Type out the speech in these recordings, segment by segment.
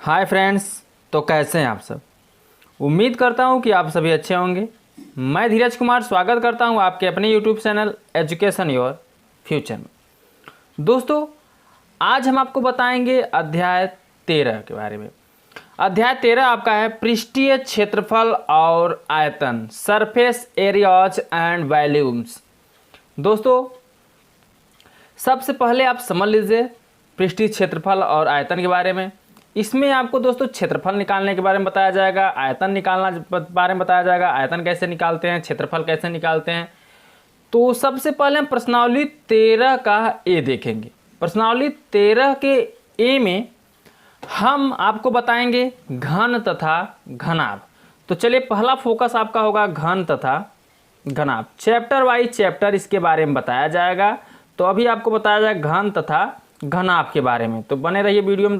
Hi friends, तो कैसे हैं आप सब। उम्मीद करता हूं कि आप सभी अच्छे होंगे। मैं धीरज कुमार स्वागत करता हूं आपके अपने YouTube channel education your future में। दोस्तों, आज हम आपको बताएंगे अध्याय 13 के बारे में। अध्याय 13 आपका है पृष्ठीय क्षेत्रफल और आयतन, सरफेस एरियाज एंड वॉल्यूम्स। दोस्तों, सबसे पहले आप समझ लीजिए पृष्ठीय क्षेत्रफल और आयतन के बारे में। इसमें आपको दोस्तों क्षेत्रफल निकालने के बारे में बताया जाएगा, आयतन निकालना बारे में बताया जाएगा, आयतन कैसे निकालते हैं, क्षेत्रफल कैसे निकालते हैं। तो सबसे पहले हम प्रश्नावली 13 का ए देखेंगे। प्रश्नावली 13 के ए में हम आपको बताएंगे घन तथा घनाभ। तो चलिए, पहला फोकस आपका होगा घन तथा घनाभ। चैप्टर वाइज चैप्टर इसके बारे में बताया जाएगा। तो अभी आपको बताया जाएगा घन तथा घनाभ के बारे में। तो बने रहिए वीडियो में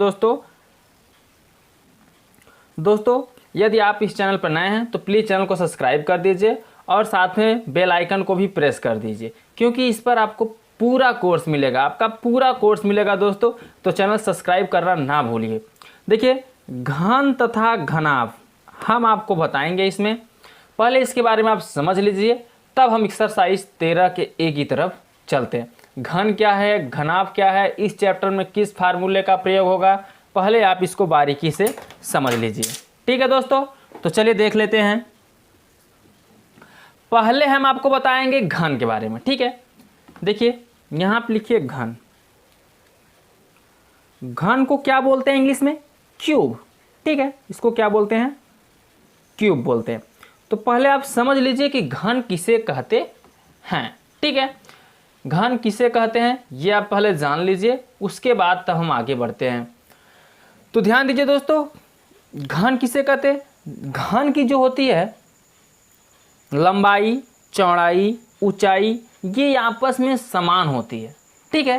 दोस्तों, यदि आप इस चैनल पर नए हैं तो प्लीज़ चैनल को सब्सक्राइब कर दीजिए और साथ में बेल आइकन को भी प्रेस कर दीजिए, क्योंकि इस पर आपको पूरा कोर्स मिलेगा, आपका पूरा कोर्स मिलेगा दोस्तों। तो चैनल सब्सक्राइब करना ना भूलिए। देखिए, घन तथा घनाभ हम आपको बताएंगे। इसमें पहले इसके बारे में आप समझ लीजिए, तब हम एक्सरसाइज 13 के ए की तरफ चलते हैं। घन क्या है, घनाभ क्या है, इस चैप्टर में किस फार्मूले का प्रयोग होगा, पहले आप इसको बारीकी से समझ लीजिए। ठीक है दोस्तों, तो चलिए देख लेते हैं। पहले हम आपको बताएंगे घन के बारे में। ठीक है, देखिए यहां पे लिखिए घन। घन को क्या बोलते हैं इंग्लिश में? क्यूब। ठीक है, इसको क्या बोलते हैं? क्यूब बोलते हैं। तो पहले आप समझ लीजिए कि घन किसे कहते हैं। ठीक है, घन किसे कहते हैं ये आप पहले जान लीजिए, उसके बाद तब हम आगे बढ़ते हैं। तो ध्यान दीजिए दोस्तों, घन किसे कहते हैं? घन की जो होती है लंबाई, चौड़ाई, ऊंचाई, ये आपस में समान होती है। ठीक है,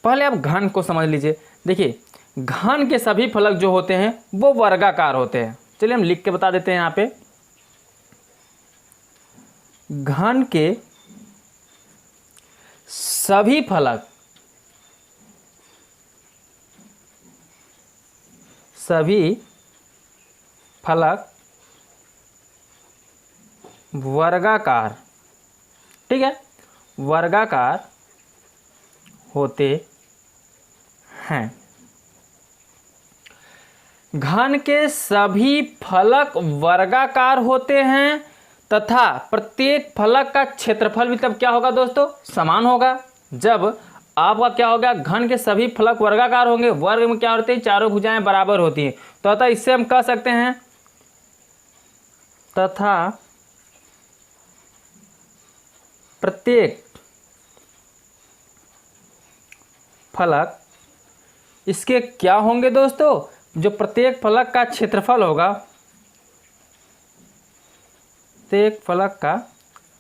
पहले आप घन को समझ लीजिए। देखिए, घन के सभी फलक जो होते हैं वो वर्गाकार होते हैं। चलिए हम लिख के बता देते हैं यहाँ पे। घन के सभी फलक वर्गाकार, ठीक है, वर्गाकार होते हैं। घन के सभी फलक वर्गाकार होते हैं तथा प्रत्येक फलक का क्षेत्रफल भी तब क्या होगा दोस्तों? समान होगा। जब आपका क्या होगा, घन के सभी फलक वर्गाकार होंगे। वर्ग में क्या होते हैं? चारों भुजाएं बराबर होती हैं। तो अतः इससे हम कह सकते हैं तथा प्रत्येक फलक, इसके क्या होंगे दोस्तों? जो प्रत्येक फलक का क्षेत्रफल होगा, प्रत्येक फलक का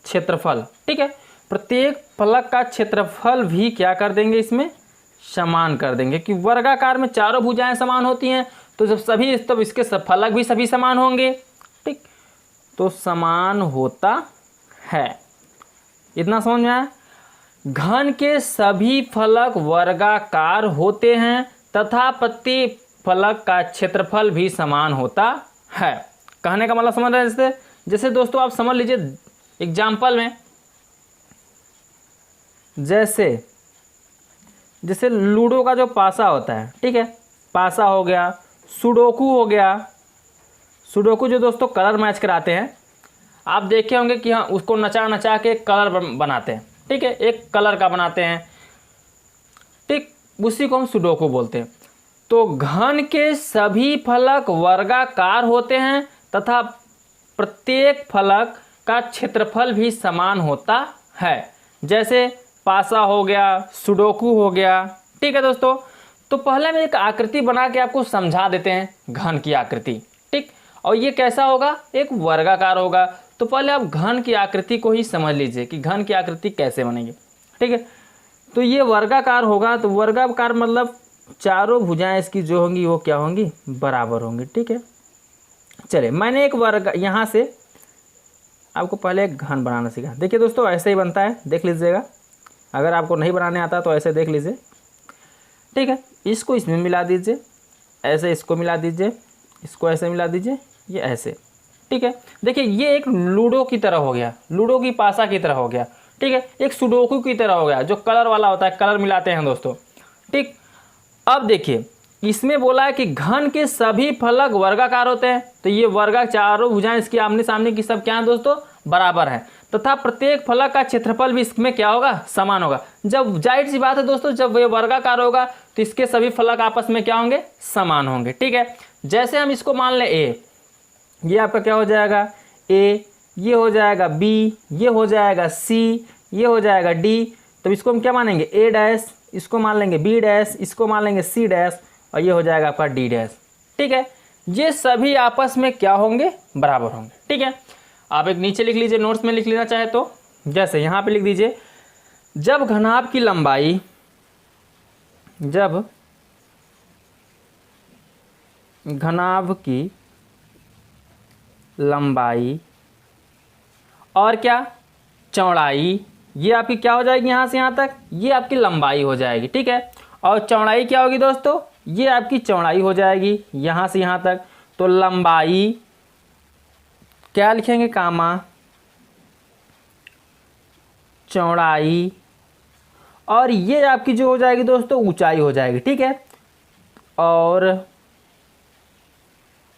क्षेत्रफल, ठीक है, प्रत्येक फलक का क्षेत्रफल भी क्या कर देंगे? इसमें समान कर देंगे। कि वर्गाकार में चारों भुजाएं समान होती हैं, तो जब सभी, तब इसके फलक भी सभी समान होंगे। ठीक, तो समान होता है। इतना समझ में आया? घन के सभी फलक वर्गाकार होते हैं तथा प्रत्येक फलक का क्षेत्रफल भी समान होता है। कहने का मतलब समझ रहे हैं? जैसे दोस्तों आप समझ लीजिए एग्जाम्पल में, जैसे लूडो का जो पासा होता है, ठीक है, पासा हो गया, सुडोकू हो गया। सुडोकू जो दोस्तों कलर मैच कराते हैं, आप देखे होंगे कि हाँ, उसको नचा नचा के कलर बनाते हैं। ठीक है, एक कलर का बनाते हैं, ठीक, उसी को हम सुडोकू बोलते हैं। तो घन के सभी फलक वर्गाकार होते हैं तथा प्रत्येक फलक का क्षेत्रफल भी समान होता है। जैसे पासा हो गया, सुडोकू हो गया। ठीक है दोस्तों, तो पहले हम एक आकृति बना के आपको समझा देते हैं, घन की आकृति। ठीक, और ये कैसा होगा? एक वर्गाकार होगा। तो पहले आप घन की आकृति को ही समझ लीजिए कि घन की आकृति कैसे बनेगी। ठीक है, तो ये वर्गाकार होगा। तो वर्गाकार मतलब चारों भुजाएं इसकी जो होंगी वो क्या होंगी? बराबर होंगी। ठीक है, चलिए मैंने एक वर्ग यहाँ से आपको पहले एक घन बनाना सीखा। देखिए दोस्तों, ऐसे ही बनता है, देख लीजिएगा। अगर आपको नहीं बनाने आता तो ऐसे देख लीजिए। ठीक है, इसको इसमें मिला दीजिए। ऐसे इसको मिला दीजिए, इसको ऐसे मिला दीजिए, ये ऐसे, ठीक है। देखिए ये एक लूडो की तरह हो गया, लूडो की पासा की तरह हो गया, ठीक है। एक सुडोकू की तरह हो गया, जो कलर वाला होता है, कलर मिलाते हैं दोस्तों, ठीक। अब देखिए इसमें बोला है कि घन के सभी फलक वर्गाकार होते हैं, तो ये वर्गा चारों भुजाएं इसकी आमने सामने की सब क्या है दोस्तों, बराबर है, तथा प्रत्येक फलक का क्षेत्रफल भी इसमें क्या होगा, समान होगा। जब जाहिर सी बात है दोस्तों, जब ये वर्गाकार होगा तो इसके सभी फलक आपस में क्या होंगे, समान होंगे, ठीक है। जैसे हम इसको मान लें ए, ये आपका क्या हो जाएगा ए, ये हो जाएगा बी, ये हो जाएगा सी, ये हो जाएगा डी, तो इसको हम क्या मानेंगे ए डैश, इसको मान लेंगे बी डैश, इसको मान लेंगे सी डैश, और ये हो जाएगा आपका डी डैश, ठीक है। ये सभी आपस में क्या होंगे, बराबर होंगे, ठीक है। आप एक नीचे लिख लीजिए, नोट्स में लिख लेना चाहे तो, जैसे यहाँ पे लिख दीजिए, जब घनाभ की लंबाई, जब घनाभ की लंबाई और क्या, चौड़ाई, ये आपकी क्या हो जाएगी, यहाँ से यहाँ तक ये आपकी लंबाई हो जाएगी, ठीक है। और चौड़ाई क्या होगी दोस्तों, ये आपकी चौड़ाई हो जाएगी यहाँ से यहाँ तक। तो लंबाई क्या लिखेंगे, कामा चौड़ाई, और ये आपकी जो हो जाएगी दोस्तों ऊंचाई हो जाएगी, ठीक है। और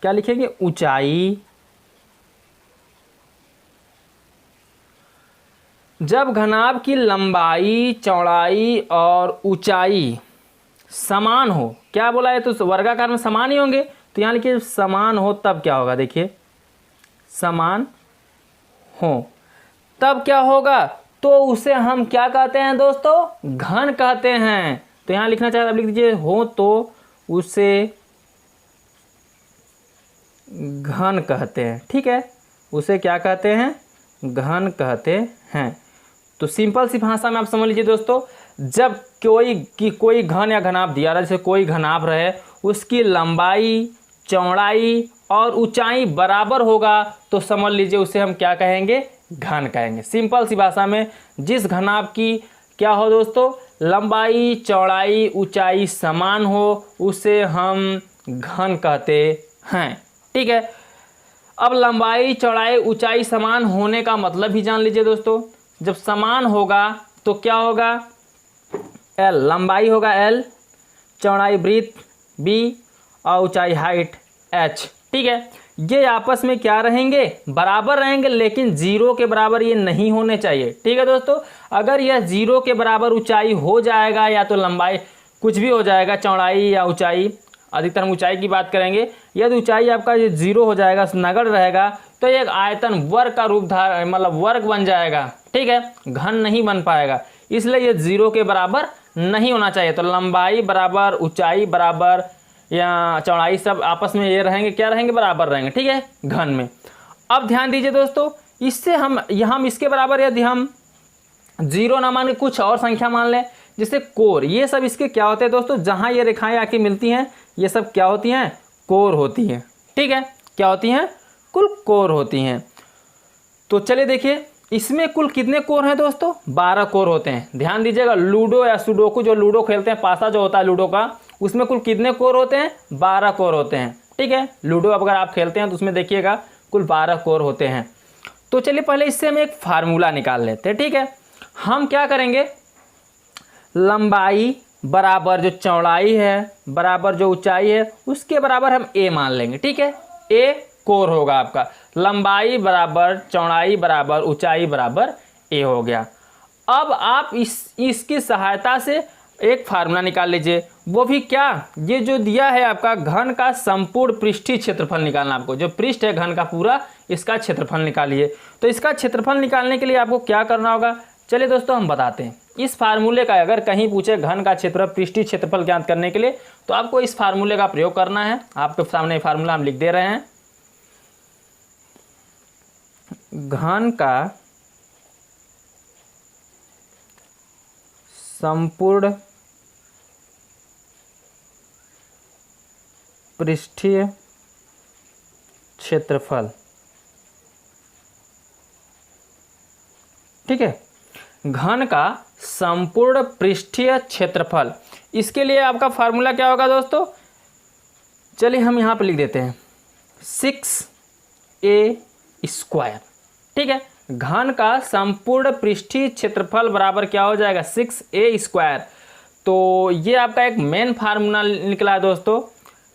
क्या लिखेंगे, ऊंचाई। जब घनाभ की लंबाई, चौड़ाई और ऊंचाई समान हो, क्या बोला है, तो वर्गाकार में समान ही होंगे, तो यहाँ लिखिए समान हो, तब क्या होगा, देखिए समान हो तब क्या होगा, तो उसे हम क्या कहते हैं दोस्तों, घन कहते हैं। तो यहाँ लिखना चाहते, आप लिख दीजिए हो तो उसे घन कहते हैं, ठीक है, उसे क्या कहते हैं, घन कहते हैं। तो सिंपल सी भाषा में आप समझ लीजिए दोस्तों, जब कोई घन या घनाभ दिया रहा, जैसे कोई घनाभ रहे, उसकी लंबाई, चौड़ाई और ऊंचाई बराबर होगा, तो समझ लीजिए उसे हम क्या कहेंगे, घन कहेंगे। सिंपल सी भाषा में, जिस घनाभ की क्या हो दोस्तों, लंबाई, चौड़ाई, ऊंचाई समान हो, उसे हम घन कहते हैं, ठीक है। अब लंबाई, चौड़ाई, ऊंचाई समान होने का मतलब ही जान लीजिए दोस्तों। जब समान होगा तो क्या होगा, एल लंबाई होगा एल, चौड़ाई ब्रीथ बी, और ऊंचाई हाइट एच, ठीक है। ये आपस में क्या रहेंगे, बराबर रहेंगे, लेकिन जीरो के बराबर ये नहीं होने चाहिए, ठीक है दोस्तों। अगर यह जीरो के बराबर ऊंचाई हो जाएगा, या तो लंबाई कुछ भी हो जाएगा, चौड़ाई या ऊंचाई, अधिकतर हम ऊंचाई की बात करेंगे, यदि ऊंचाई आपका ये जीरो हो जाएगा, नगण्य रहेगा, तो एक आयतन वर्ग का रूप मतलब वर्ग बन जाएगा, ठीक है, घन नहीं बन पाएगा। इसलिए ये जीरो के बराबर नहीं होना चाहिए। तो लंबाई बराबर, ऊंचाई बराबर या चौड़ाई सब आपस में ये रहेंगे, क्या रहेंगे, बराबर रहेंगे, ठीक है, घन में। अब ध्यान दीजिए दोस्तों, इससे हम इसके बराबर यदि हम जीरो ना मान के कुछ और संख्या मान लें, जैसे कोर, ये सब इसके क्या होते हैं दोस्तों, जहाँ ये रेखाएं आके मिलती हैं, ये सब क्या होती हैं, कोर होती हैं, ठीक है। क्या होती हैं, कुल कोर होती हैं। तो चलिए देखिए, इसमें कुल कितने कोर हैं दोस्तों, 12 कोर होते हैं। ध्यान दीजिएगा, लूडो या सुडोकू जो लूडो खेलते हैं, पासा जो होता है लूडो का, उसमें कुल कितने कोर होते हैं, 12 कोर होते हैं, ठीक है। लूडो अगर आप खेलते हैं तो उसमें देखिएगा कुल 12 कोर होते हैं। तो चलिए पहले इससे हम एक फार्मूला निकाल लेते हैं, ठीक है। हम क्या करेंगे, लंबाई बराबर जो चौड़ाई है बराबर जो ऊंचाई है, उसके बराबर हम ए मान लेंगे, ठीक है। ए कोर होगा आपका, लंबाई बराबर चौड़ाई बराबर ऊंचाई बराबर ए हो गया। अब आप इसकी सहायता से एक फार्मूला निकाल लीजिए, वो भी क्या, ये जो दिया है आपका घन का संपूर्ण पृष्ठीय क्षेत्रफल निकालना। आपको जो पृष्ठ है घन का पूरा, इसका क्षेत्रफल निकालिए। तो इसका क्षेत्रफल निकालने के लिए आपको क्या करना होगा, चलिए दोस्तों हम बताते हैं। इस फार्मूले का अगर कहीं पूछे घन का क्षेत्र पृष्ठीय क्षेत्रफल ज्ञात करने के लिए, तो आपको इस फार्मूले का प्रयोग करना है। आपके सामने फार्मूला हम लिख दे रहे हैं, घन का संपूर्ण पृष्ठीय क्षेत्रफल, ठीक है। घन का संपूर्ण पृष्ठीय क्षेत्रफल, इसके लिए आपका फार्मूला क्या होगा दोस्तों, चलिए हम यहाँ पे लिख देते हैं 6a²। ठीक है, घन का संपूर्ण पृष्ठीय क्षेत्रफल बराबर क्या हो जाएगा 6a²। तो ये आपका एक मेन फार्मूला निकला है दोस्तों।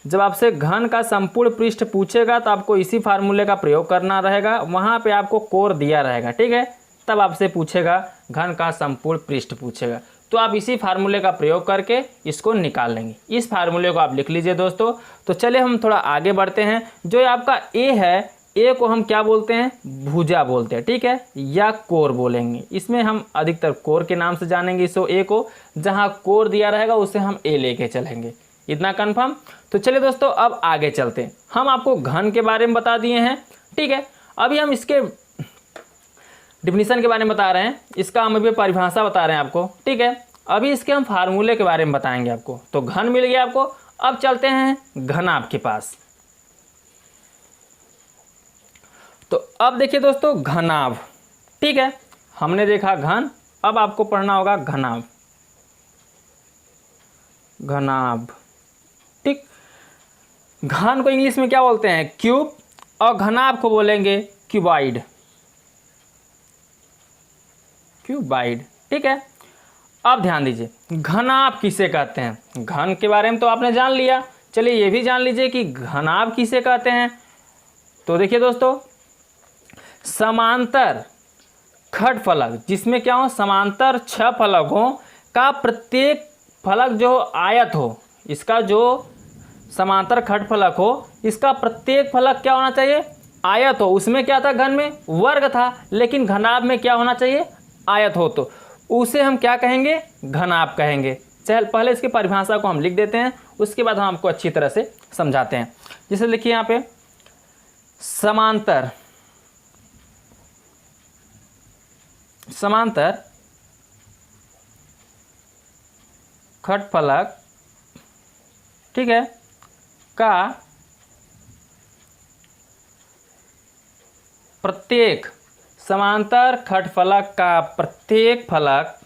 जब आपसे घन का संपूर्ण पृष्ठ पूछेगा तो आपको इसी फार्मूले का प्रयोग करना रहेगा। वहाँ पे आपको कोर दिया रहेगा, ठीक है, तब आपसे पूछेगा घन का संपूर्ण पृष्ठ पूछेगा, तो आप इसी फार्मूले का प्रयोग करके इसको निकाल लेंगे। इस फार्मूले को आप लिख लीजिए दोस्तों। तो चलिए हम थोड़ा आगे बढ़ते हैं। जो आपका ए है, ए को हम क्या बोलते हैं, भुजा बोलते हैं, ठीक है, या कोर बोलेंगे। इसमें हम अधिकतर कोर के नाम से जानेंगे इसको, ए को। जहाँ कोर दिया रहेगा उसे हम ए लेके चलेंगे। इतना कन्फर्म। तो चलिए दोस्तों अब आगे चलते हैं। हम आपको घन के बारे में बता दिए हैं, ठीक है। अभी हम इसके डिफिनीशन के बारे में बता रहे हैं, इसका हम अभी परिभाषा बता रहे हैं आपको, ठीक है। अभी इसके हम फार्मूले के बारे में बताएंगे आपको। तो घन मिल गया आपको। अब चलते हैं घनाभ के पास। तो अब देखिए दोस्तों घनाभ, ठीक है, हमने देखा घन, अब आपको पढ़ना होगा घनाभ। घनाभ, ठीक। घन को इंग्लिश में क्या बोलते हैं, क्यूब, और घनाभ को बोलेंगे क्यूबाइड। क्यूबाइड, ठीक है। अब ध्यान दीजिए घनाभ किसे कहते हैं। घन के बारे में तो आपने जान लिया, चलिए ये भी जान लीजिए कि घनाभ किसे कहते हैं। तो देखिए दोस्तों, समांतर खड़ फलक, जिसमें क्या हो, समांतर 6 फलकों का प्रत्येक फलक जो आयत हो, इसका जो समांतर खड़ फलक हो, इसका प्रत्येक फलक क्या होना चाहिए, आयत हो। उसमें क्या था, घन में वर्ग था, लेकिन घनाभ में क्या होना चाहिए, आयत हो, तो उसे हम क्या कहेंगे, घनाभ कहेंगे। चल पहले इसकी परिभाषा को हम लिख देते हैं, उसके बाद हम आपको अच्छी तरह से समझाते हैं। जैसे लिखिए यहाँ पे, समांतर खड़ फलक, ठीक है, का प्रत्येक, समांतर खड़ फलक का प्रत्येक फलक,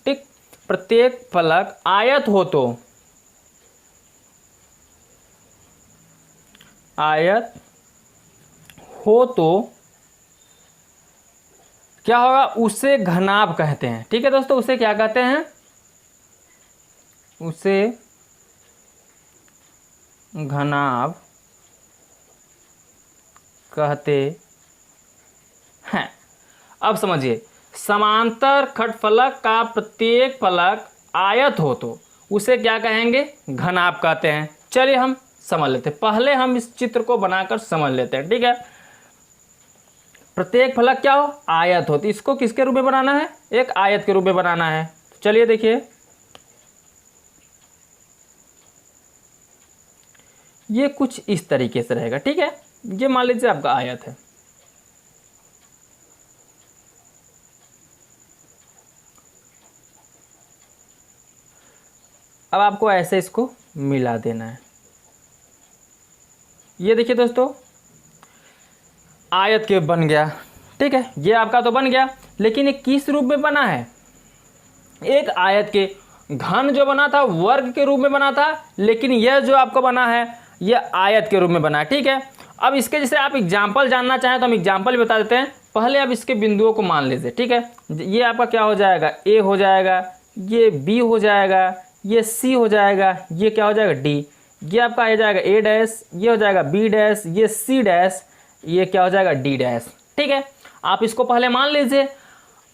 ठीक, प्रत्येक फलक आयत हो तो, आयत हो तो क्या होगा, उसे घनाभ कहते हैं। ठीक है दोस्तों, उसे क्या कहते हैं, उसे घनाभ कहते हैं। अब समझिए, समांतर खड़ फलक का प्रत्येक फलक आयत हो तो उसे क्या कहेंगे, घनाभ कहते हैं। चलिए हम समझ लेते हैं, पहले हम इस चित्र को बनाकर समझ लेते हैं, ठीक है। प्रत्येक फलक क्या हो, आयत हो, तो इसको किसके रूप में बनाना है, एक आयत के रूप में बनाना है। चलिए देखिए, ये कुछ इस तरीके से रहेगा, ठीक है। ये मान लीजिए आपका आयत है। अब आपको ऐसे इसको मिला देना है। ये देखिए दोस्तों, आयत के बन गया, ठीक है, ये आपका तो बन गया, लेकिन ये किस रूप में बना है, एक आयत के। घन जो बना था वर्ग के रूप में बना था, लेकिन यह जो आपको बना है यह आयत के रूप में बना है, ठीक है। अब इसके जैसे आप एग्जाम्पल जानना चाहें तो हम एग्जाम्पल भी बता देते हैं। पहले आप इसके बिंदुओं को मान लीजिए, ठीक है। ये आपका क्या हो जाएगा, ए हो जाएगा, ये बी हो जाएगा, ये सी हो जाएगा, ये क्या हो जाएगा, डी, ये आपका आ जाएगा ए डैश, ये हो जाएगा बी डैश, ये सी डैश, ये क्या हो जाएगा, डी डैश, ठीक है। आप इसको पहले मान लीजिए।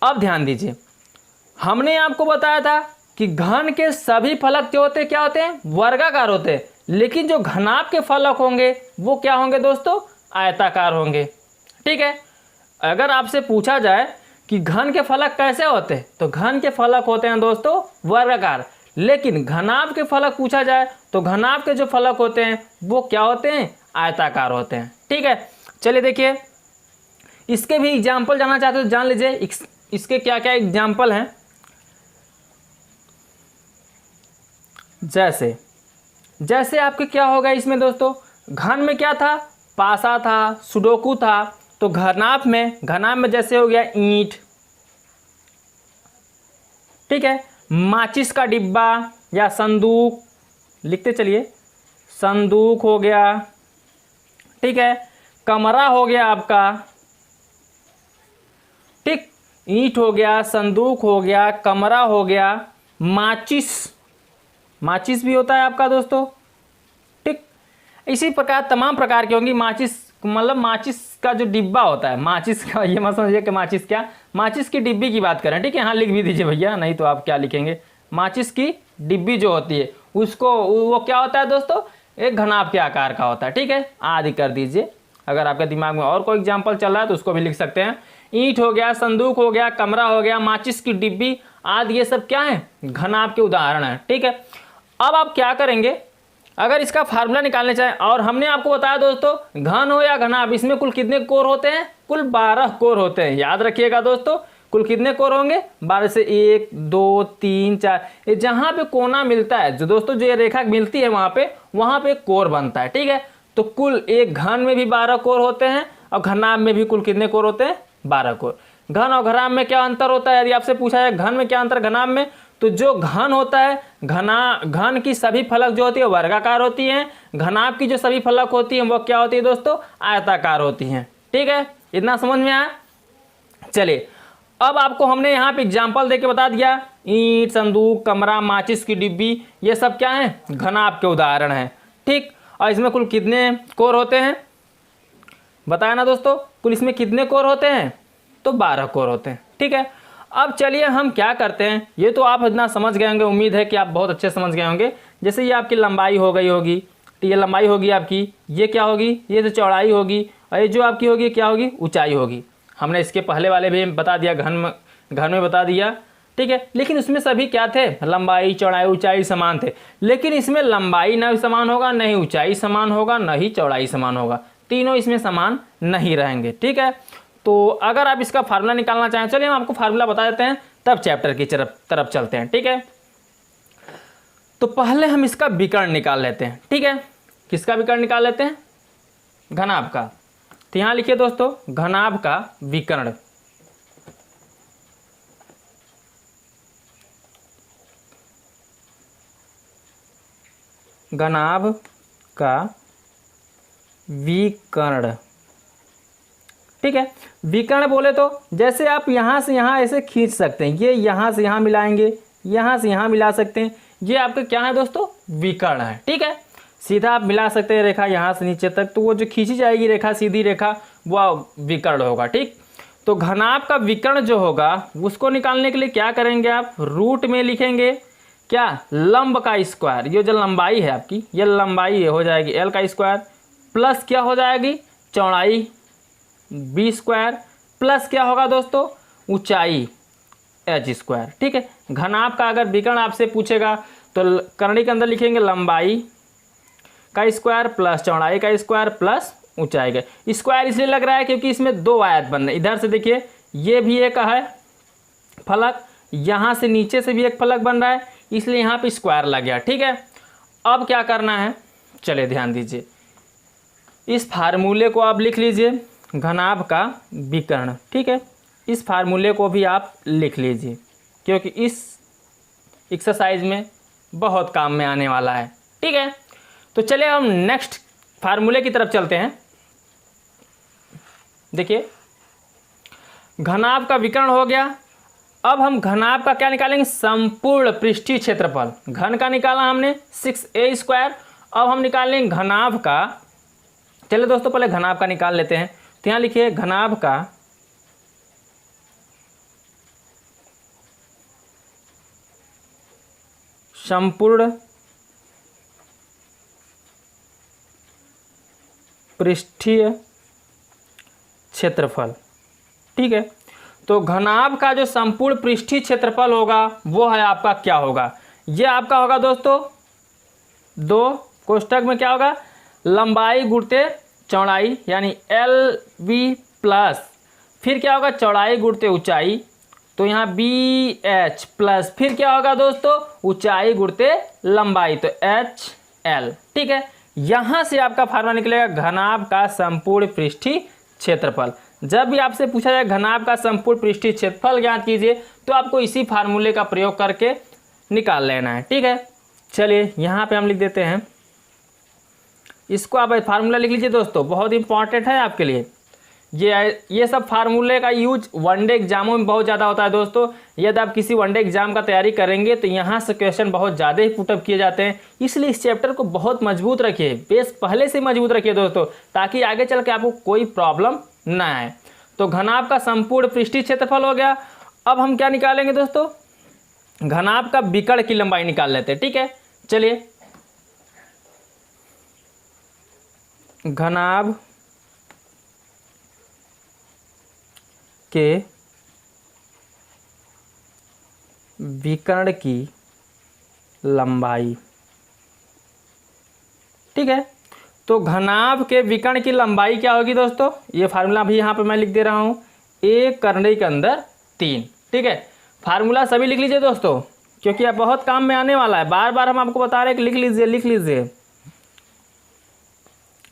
अब ध्यान दीजिए, हमने आपको बताया था कि घन के सभी फलक जो होते हैं क्या होते हैं, वर्गाकार होते हैं, लेकिन जो घनाभ के फलक होंगे वो क्या होंगे दोस्तों, आयताकार होंगे, ठीक है। अगर आपसे पूछा जाए कि घन के फलक कैसे होते हैं, तो घन के फलक होते हैं दोस्तों वर्गाकार, लेकिन घनाभ के फलक पूछा जाए तो घनाभ के जो फलक होते हैं वो क्या होते हैं, आयताकार होते हैं, ठीक है। चलिए देखिए, इसके भी एग्जाम्पल जानना चाहते हो तो जान लीजिए इसके क्या क्या एग्जाम्पल हैं। जैसे आपके क्या होगा इसमें दोस्तों, घन में क्या था, पासा था, सुडोकू था, तो घनाभ में जैसे हो गया ईंट, ठीक है, माचिस का डिब्बा, या संदूक, लिखते चलिए, संदूक हो गया, ठीक है, कमरा हो गया आपका, ठीक, ईंट हो गया, संदूक हो गया, कमरा हो गया, माचिस, माचिस भी होता है आपका दोस्तों, ठीक। इसी प्रकार तमाम प्रकार की होंगी। माचिस मतलब माचिस का जो डिब्बा होता है, माचिस का, ये मत समझिए कि माचिस क्या, माचिस की डिब्बी की बात करें, ठीक है। हाँ लिख भी दीजिए भैया, नहीं तो आप क्या लिखेंगे। माचिस की डिब्बी जो होती है उसको, वो क्या होता है दोस्तों, एक घनाभ के आकार का होता है, ठीक है। आदि कर दीजिए। अगर आपके दिमाग में और कोई एग्जाम्पल चल रहा है तो उसको भी लिख सकते हैं। ईंट हो गया, संदूक हो गया, कमरा हो गया, माचिस की डिब्बी आदि, ये सब क्या है, घनाभ के उदाहरण है, ठीक है। अब आप क्या करेंगे, अगर इसका फार्मूला निकालने चाहें, और हमने आपको बताया दोस्तों घन हो या घनाभ, इसमें कुल कितने कोर होते हैं, कुल 12 कोर होते हैं। याद रखिएगा दोस्तों, कुल कितने कोर होंगे, 12 से 1 2 3 4, ये जहाँ पे कोना मिलता है, जो दोस्तों जो ये रेखा मिलती है वहाँ पे कोर बनता है, ठीक है। तो कुल एक घन में भी 12 कोर होते हैं और घनाभ में भी कुल कितने कोर होते हैं, 12 कोर। घन और घनाभ में क्या अंतर होता है, यदि आपसे पूछा जाए घन में क्या अंतर, घनाभ में, तो जो घन होता है, घन की सभी फलक जो होती है वर्गाकार होती हैं, घनाभ की जो सभी फलक होती हैं वो क्या होती है दोस्तों, आयताकार होती हैं, ठीक है। इतना समझ में आया। चलिए अब आपको हमने यहाँ पे एग्जाम्पल देके बता दिया, ईंट, संदूक, कमरा, माचिस की डिब्बी, ये सब क्या है, घनाभ के उदाहरण हैं, ठीक। और इसमें कुल कितने कोर होते हैं बताया ना दोस्तों, कुल इसमें कितने कोर होते हैं, तो 12 कोर होते हैं, ठीक है। अब चलिए हम क्या करते हैं, ये तो आप इतना समझ गए होंगे, उम्मीद है कि आप बहुत अच्छे समझ गए होंगे। जैसे ये आपकी लंबाई हो गई होगी, तो ये लंबाई होगी आपकी, ये क्या होगी, ये तो चौड़ाई होगी, और ये जो आपकी होगी क्या होगी, ऊंचाई होगी। हमने इसके पहले वाले भी बता दिया, घन में बता दिया, ठीक है। लेकिन उसमें सभी क्या थे, लंबाई, चौड़ाई, ऊंचाई समान थे। लेकिन इसमें लंबाई न समान होगा, न ही ऊंचाई समान होगा, न ही चौड़ाई समान होगा, तीनों इसमें समान नहीं रहेंगे, ठीक है। तो अगर आप इसका फार्मूला निकालना चाहें, चलिए हम आपको फार्मूला बता देते हैं, तब चैप्टर की तरफ चलते हैं, ठीक है। तो पहले हम इसका विकर्ण निकाल लेते हैं, ठीक है। किसका विकर्ण निकाल लेते हैं, घनाभ का। तो यहां लिखिए दोस्तों, घनाभ का विकर्ण, घनाभ का विकर्ण, ठीक है। विकर्ण बोले तो जैसे आप यहाँ से यहाँ ऐसे खींच सकते हैं, ये यहाँ से यहाँ मिलाएंगे, यहाँ से यहाँ मिला सकते हैं, ये आपके क्या है दोस्तों, विकर्ण है, ठीक है। सीधा आप मिला सकते हैं रेखा यहाँ से नीचे तक, तो वो जो खींची जाएगी रेखा, सीधी रेखा, वो विकर्ण होगा, ठीक। तो घनाभ का विकर्ण जो होगा उसको निकालने के लिए क्या करेंगे आप, रूट में लिखेंगे क्या, लंब का स्क्वायर, ये जो लंबाई है आपकी, ये लंबाई हो जाएगी एल का स्क्वायर, प्लस क्या हो जाएगी, चौड़ाई बी स्क्वायर, प्लस क्या होगा दोस्तों, ऊंचाई एच स्क्वायर, ठीक है। घनाभ का अगर विकर्ण आपसे पूछेगा तो करनी के अंदर लिखेंगे लंबाई का स्क्वायर प्लस चौड़ाई का स्क्वायर प्लस ऊंचाई का स्क्वायर। इसलिए लग रहा है क्योंकि इसमें दो आयत बन रहे हैं, इधर से देखिए ये भी एक है फलक, यहाँ से नीचे से भी एक फलक बन रहा है, इसलिए यहाँ पे स्क्वायर लग गया, ठीक है। अब क्या करना है, चलिए ध्यान दीजिए, इस फार्मूले को आप लिख लीजिए, घनाभ का विकर्ण, ठीक है। इस फार्मूले को भी आप लिख लीजिए क्योंकि इस एक्सरसाइज में बहुत काम में आने वाला है, ठीक है। तो चलिए हम नेक्स्ट फार्मूले की तरफ चलते हैं। देखिए घनाभ का विकर्ण हो गया, अब हम घनाभ का क्या निकालेंगे, संपूर्ण पृष्ठीय क्षेत्रफल। घन का निकाला हमने 6a स्क्वायर, अब हम निकालेंगे घनाभ का। चलिए दोस्तों पहले घनाभ का निकाल लेते हैं। तो यहाँ लिखिए घनाभ का संपूर्ण पृष्ठीय क्षेत्रफल, ठीक है। तो घनाभ का जो संपूर्ण पृष्ठीय क्षेत्रफल होगा वो है आपका क्या होगा, ये आपका होगा दोस्तों, दो कोष्ठक में क्या होगा, लंबाई गुणते चौड़ाई यानी एल बी प्लस, फिर क्या होगा चौड़ाई गुणते ऊंचाई, तो यहाँ बी एच प्लस, फिर क्या होगा दोस्तों ऊंचाई गुणते लंबाई, तो एच एल, ठीक है। यहाँ से आपका फार्मूला निकलेगा घनाभ का संपूर्ण पृष्ठीय क्षेत्रफल। जब भी आपसे पूछा जाए घनाभ का संपूर्ण पृष्ठीय क्षेत्रफल ज्ञात कीजिए, तो आपको इसी फार्मूले का प्रयोग करके निकाल लेना है, ठीक है। चलिए यहाँ पे हम लिख देते हैं इसको। आप फार्मूला लिख लीजिए दोस्तों, बहुत इंपॉर्टेंट है आपके लिए। ये सब फार्मूले का यूज वनडे एग्जामों में बहुत ज़्यादा होता है दोस्तों। यदि आप किसी वनडे एग्जाम का तैयारी करेंगे तो यहाँ से क्वेश्चन बहुत ज़्यादा ही पुटअप किए जाते हैं, इसलिए इस चैप्टर को बहुत मजबूत रखिए, बेस पहले से मजबूत रखिए दोस्तों, ताकि आगे चल के आपको कोई प्रॉब्लम ना आए। तो घनाभ का संपूर्ण पृष्ठीय क्षेत्रफल हो गया। अब हम क्या निकालेंगे दोस्तों, घनाभ का विकर्ण की लंबाई निकाल लेते हैं। ठीक है, चलिए घनाभ के विकर्ण की लंबाई। ठीक है, तो घनाभ के विकर्ण की लंबाई क्या होगी दोस्तों, ये फार्मूला भी यहाँ पे मैं लिख दे रहा हूँ, एक कर्ण के अंदर 3। ठीक है, फार्मूला सभी लिख लीजिए दोस्तों, क्योंकि अब बहुत काम में आने वाला है, बार बार हम आपको बता रहे हैं कि लिख लीजिए लिख लीजिए।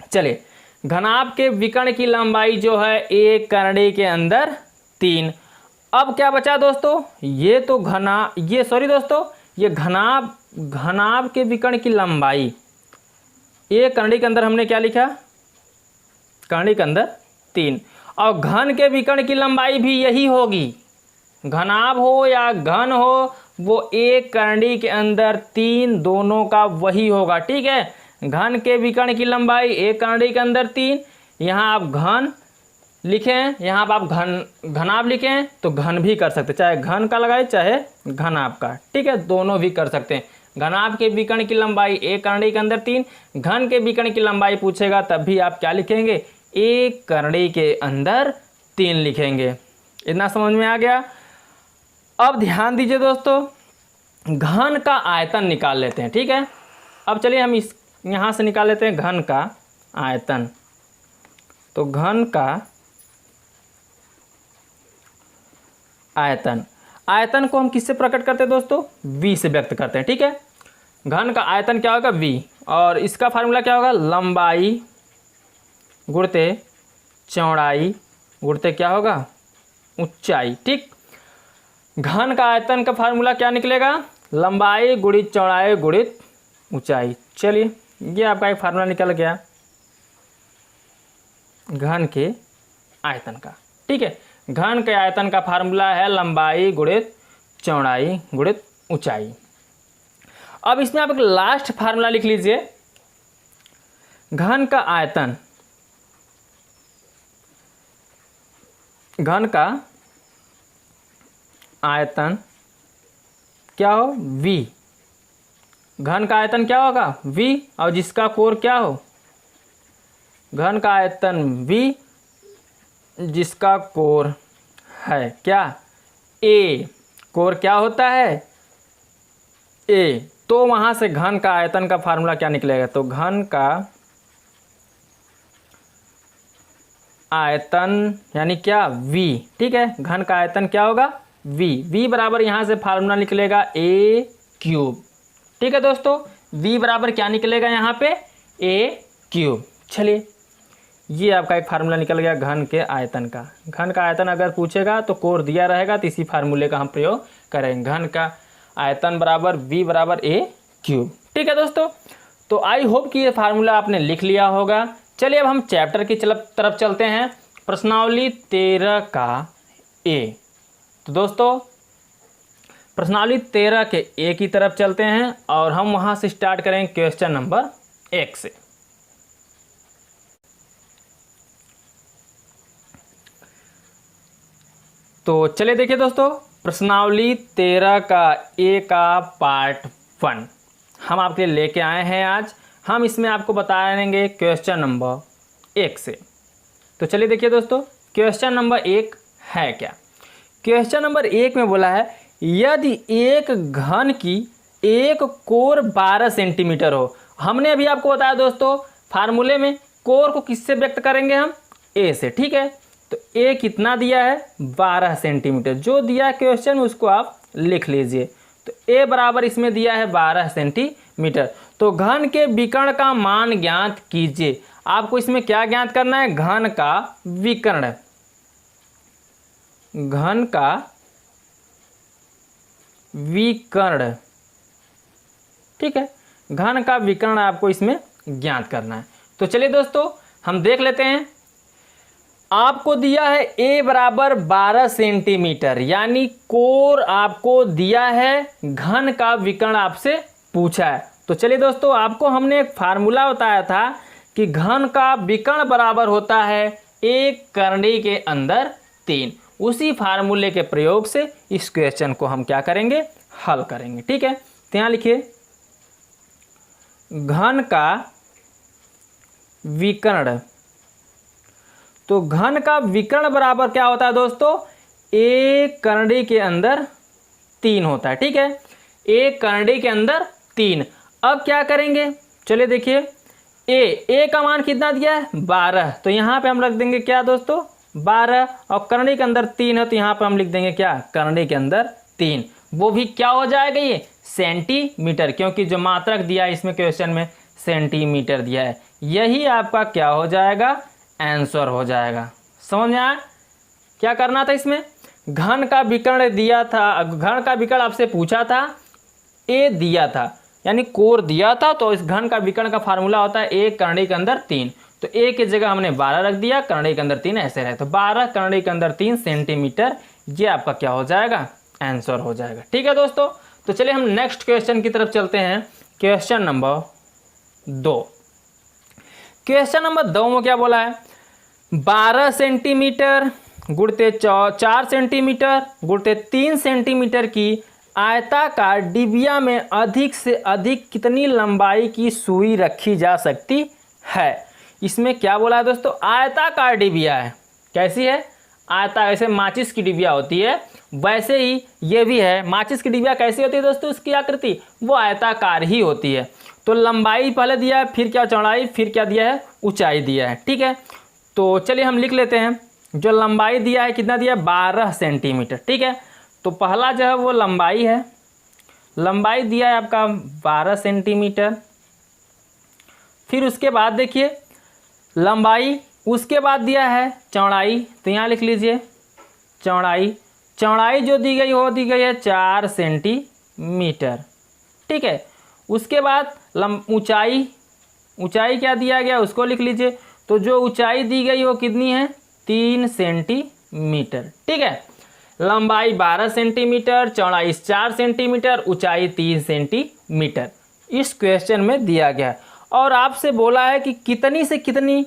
चलिए, घनाभ के विकर्ण की लंबाई जो है एक कर्ण के अंदर 3। अब क्या बचा दोस्तों, ये घनाभ के विकर्ण की लंबाई, एक कर्ण के अंदर हमने क्या लिखा, कर्ण के अंदर 3, और घन के विकर्ण की लंबाई भी यही होगी। घनाभ हो या घन हो, वो एक कर्ण के अंदर 3 दोनों का वही होगा। ठीक है, घन के विकर्ण की लंबाई एक कर्ण के अंदर 3। यहाँ आप घन लिखें, यहाँ आप घनाभ लिखें तो घन भी कर सकते, चाहे घन का लगाए चाहे घनाभ का। ठीक है, दोनों भी कर सकते हैं। घनाभ के विकर्ण की लंबाई एक कर्ण के अंदर 3, घन के विकर्ण की लंबाई पूछेगा तब भी आप क्या लिखेंगे, एक कर्ण के अंदर 3 लिखेंगे। इतना समझ में आ गया। अब ध्यान दीजिए दोस्तों, घन का आयतन निकाल लेते हैं। ठीक है, अब चलिए हम यहाँ से निकाल लेते हैं घन का आयतन। तो घन का आयतन को हम किससे प्रकट करते हैं दोस्तों, v से व्यक्त करते हैं। ठीक है, घन का आयतन क्या होगा, v, और इसका फार्मूला क्या होगा, लंबाई गुणित चौड़ाई गुणित क्या होगा, ऊंचाई। ठीक, घन का आयतन का फार्मूला क्या निकलेगा, लंबाई गुणित चौड़ाई गुणित ऊंचाई। चलिए, ये आपका एक फार्मूला निकल गया घन के आयतन का। ठीक है, घन के आयतन का फार्मूला है लंबाई गुणित चौड़ाई गुणित ऊंचाई। अब इसमें आप एक लास्ट फार्मूला लिख लीजिए, घन का आयतन, घन का आयतन क्या हो, v। घन का आयतन क्या होगा, v, और जिसका कोण क्या हो, घन का आयतन v, जिसका कोण है क्या, a। कोण क्या होता है, a। तो वहां से घन का आयतन का फार्मूला क्या निकलेगा, तो घन का आयतन यानी क्या, v। ठीक है, घन का आयतन क्या होगा, v बराबर यहाँ से फार्मूला निकलेगा a क्यूब। ठीक है दोस्तों, v बराबर क्या निकलेगा यहाँ पे, a क्यूब। चलिए, ये आपका एक फार्मूला निकल गया घन के आयतन का। घन का आयतन अगर पूछेगा तो कोण दिया रहेगा, तो इसी फार्मूले का हम प्रयोग करेंगे, घन का आयतन बराबर v बराबर a क्यूब। ठीक है दोस्तों, तो आई होप कि ये फार्मूला आपने लिख लिया होगा। चलिए, अब हम चैप्टर की तरफ चलते हैं, प्रश्नावली 13 का a। तो दोस्तों, प्रश्नावली 13 के a की तरफ चलते हैं और हम वहां से स्टार्ट करेंगे क्वेश्चन नंबर 1 से। तो चलिए देखिए दोस्तों, प्रश्नावली 13 का a का पार्ट 1 हम आपके लिए लेके आए हैं आज। हम इसमें आपको बताएंगे क्वेश्चन नंबर 1 से। तो चलिए देखिए दोस्तों, क्वेश्चन नंबर 1 है क्या। क्वेश्चन नंबर 1 में बोला है, यदि एक घन की एक कोर 12 सेंटीमीटर हो। हमने अभी आपको बताया दोस्तों, फार्मूले में कोर को किससे व्यक्त करेंगे हम, a से। ठीक है, तो a कितना दिया है, 12 सेंटीमीटर। जो दिया क्वेश्चन में उसको आप लिख लीजिए। तो a बराबर इसमें दिया है 12 सेंटीमीटर। तो घन के विकर्ण का मान ज्ञात कीजिए। आपको इसमें क्या ज्ञात करना है, घन का विकर्ण। घन का विकर्ण। ठीक है, घन का विकर्ण आपको इसमें ज्ञात करना है। तो चलिए दोस्तों हम देख लेते हैं। आपको दिया है a बराबर 12 सेंटीमीटर, यानी कोर आपको दिया है, घन का विकर्ण आपसे पूछा है। तो चलिए दोस्तों, आपको हमने एक फार्मूला बताया था कि घन का विकर्ण बराबर होता है एक करनी के अंदर 3। उसी फार्मूले के प्रयोग से इस क्वेश्चन को हम क्या करेंगे, हल करेंगे। ठीक है, तो यहाँ लिखिए घन का विकर्ण। तो घन का विकर्ण बराबर क्या होता है दोस्तों, एक करनी के अंदर 3 होता है। ठीक है, एक करनी के अंदर 3। अब क्या करेंगे, चलिए देखिए, ए का मान कितना दिया है 12, तो यहाँ पे हम रख देंगे क्या दोस्तों 12, और करनी के अंदर 3 है तो यहाँ पे हम लिख देंगे क्या, करनी के अंदर 3। वो भी क्या हो जाएगा, ये सेंटीमीटर, क्योंकि जो मात्रक दिया है इसमें क्वेश्चन में सेंटीमीटर दिया है। यही आपका क्या हो जाएगा, आंसर हो जाएगा। समझ में आया क्या करना था इसमें, घन का विकर्ण दिया था, घन का विकर्ण आपसे पूछा था, ए दिया था यानी कोर दिया था, तो इस घन का विकर्ण का फार्मूला होता है एक करनी के अंदर 3। तो ए की जगह हमने 12 रख दिया, करनी के अंदर 3 ऐसे रहे, तो 12 करनी के अंदर 3 सेंटीमीटर, ये आपका क्या हो जाएगा, आंसर हो जाएगा। ठीक है दोस्तों, तो चलिए हम नेक्स्ट क्वेश्चन की तरफ चलते हैं। Question number 2। क्वेश्चन नंबर 2 में क्या बोला है, 12 सेंटीमीटर गुणते 4 सेंटीमीटर गुणते 3 सेंटीमीटर की आयताकार डिबिया में अधिक से अधिक कितनी लंबाई की सुई रखी जा सकती है। इसमें क्या बोला है दोस्तों, आयताकार डिबिया है। कैसी है, आयता, ऐसे माचिस की डिबिया होती है वैसे ही ये भी है। माचिस की डिबिया कैसी होती है दोस्तों, इसकी आकृति वो आयताकार ही होती है। तो लंबाई पहले दिया है, फिर क्या चौड़ाई, फिर क्या दिया है, ऊंचाई दिया है। ठीक है, तो चलिए हम लिख लेते हैं। जो लंबाई दिया है कितना दिया है, 12 सेंटीमीटर। ठीक है, तो पहला जो है वो लंबाई है, लंबाई दिया है आपका 12 सेंटीमीटर। फिर उसके बाद देखिए लंबाई, उसके बाद दिया है चौड़ाई, तो यहाँ लिख लीजिए चौड़ाई। चौड़ाई जो दी गई हो दी गई है 4 सेंटीमीटर। ठीक है, उसके बाद ऊंचाई, ऊंचाई क्या दिया गया उसको लिख लीजिए। तो जो ऊंचाई दी गई वो कितनी है, 3 सेंटीमीटर। ठीक है, लंबाई 12 सेंटीमीटर, चौड़ाई 4 सेंटीमीटर, ऊंचाई 3 सेंटीमीटर इस क्वेश्चन में दिया गया। और आपसे बोला है कि कितनी से कितनी